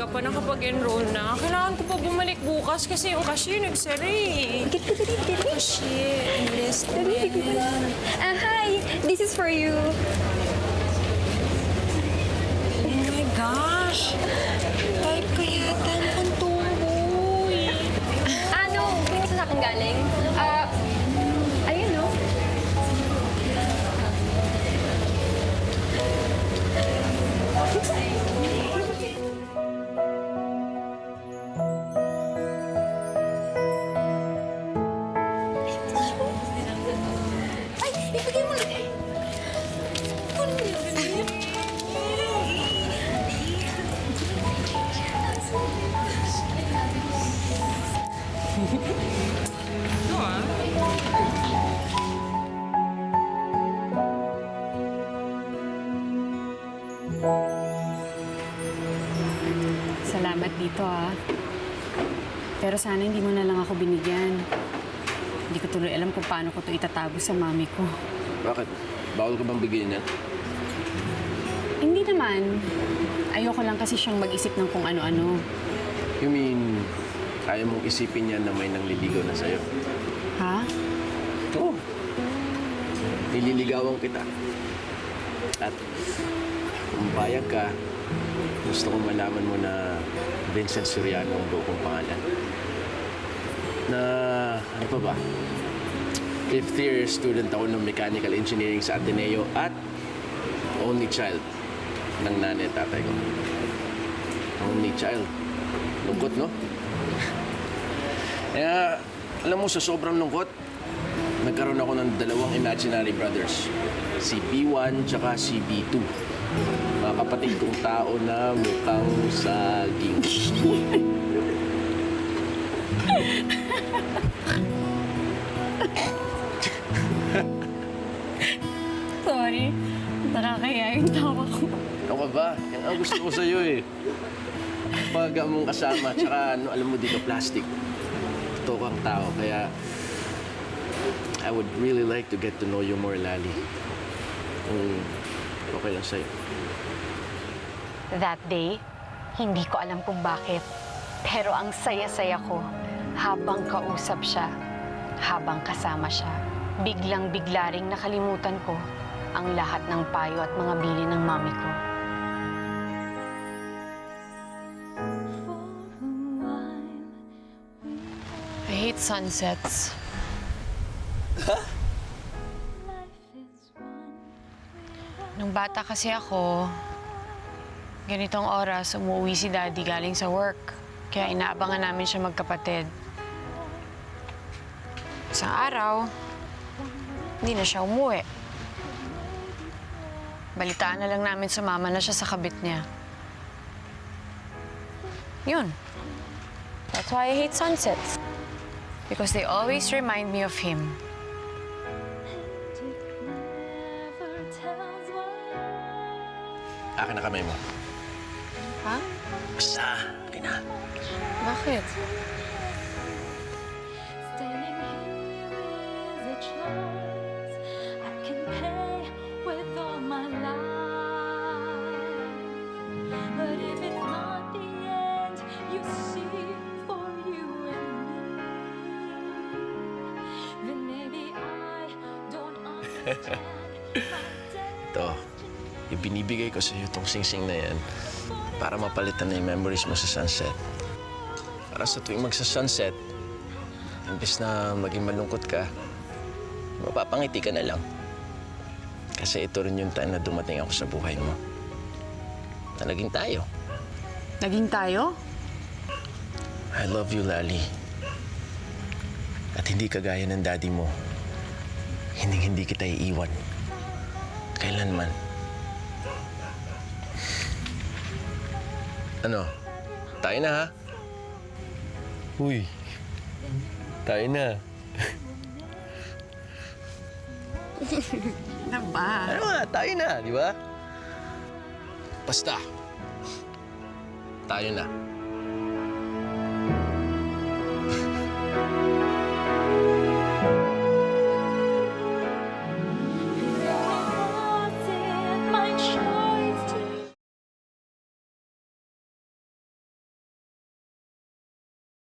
maaga pa nakapag-enroll na. Kailangan ko pa bumalik bukas kasi yung cashier nagsara eh. Get ko dali. Cashier, list Dali. Hi, this is for you. Oh my gosh! Type ko yata ang pantumboy. Ano? Saan sa akin galing? Ayun, no? Ay, ibigay mo na. Ito ah. Salamat dito, ah. Pero sana hindi mo na lang ako binigyan. Hindi ko tuloy alam kung paano ko ito itatago sa mami ko. Bakit? Bawal ka bang bigyan yan? Hindi naman. Ayoko lang kasi siyang mag-isip ng kung ano-ano. You mean, kaya mong isipin yan na may nangliligaw na sa'yo? Ha? Oo. Nililigawan kita. At kung payag ka, gusto kong malaman mo na Vincent Soriano ang buo kong pangalan. Na, ano pa ba? 5th year student ako ng mechanical engineering sa Ateneo at only child ng nanay at tatay ko. Only child. Lungkot, no? Kaya, alam mo, sa sobrang lungkot, nagkaroon ako ng dalawang imaginary brothers. Si B1 tsaka si B2. Mga kapatid kong tao na mukhang saging. Sorry. Nakakaya yung tawa ko. Ano ka ba? Yan ang gusto ko sa'yo eh. Pag mong kasama, tsaka ano, alam mo, di ka plastic. Totoo kang tao, kaya I would really like to get to know you more, Lali. Kung okay lang sa'yo. That day, hindi ko alam kung bakit. Pero ang saya-saya ko habang kausap siya, habang kasama siya. Biglang-bigla ring nakalimutan ko ang lahat ng payo at mga bili ng mami ko. I hate sunsets. Nung bata kasi ako, ganitong oras umuwi si Daddy galing sa work. Kaya inaabangan namin siya magkapatid. Isang araw, hindi na siya umuwi. Balitaan na lang namin sa mama na siya sa kabit niya. Yun. That's why I hate sunsets. Because they always remind me of him. Akin na kamay mo. Ha? Basta, okay na. Bakit? Staying here is a choice I can pay with all my life. But if it's not the end you see for you and me, then maybe I don't understand my day. Ito, ibinibigay ko sa'yo itong singsing na yan para mapalitan na yung memories mo sa sunset. Para sa tuwing magsa-sunset, imbes na maging malungkot ka, mapapangiti ka na lang. Kasi ito rin yung time na dumating ako sa buhay mo. Na naging tayo. Naging tayo? I love you, Lali. At hindi kagaya ng daddy mo, hindi kita iiwan. Kailanman. Ano? Tayo na, ha? Uy. Tayo na. Na ba? Ano nga? Tayo na, di ba? Basta. Tayo na.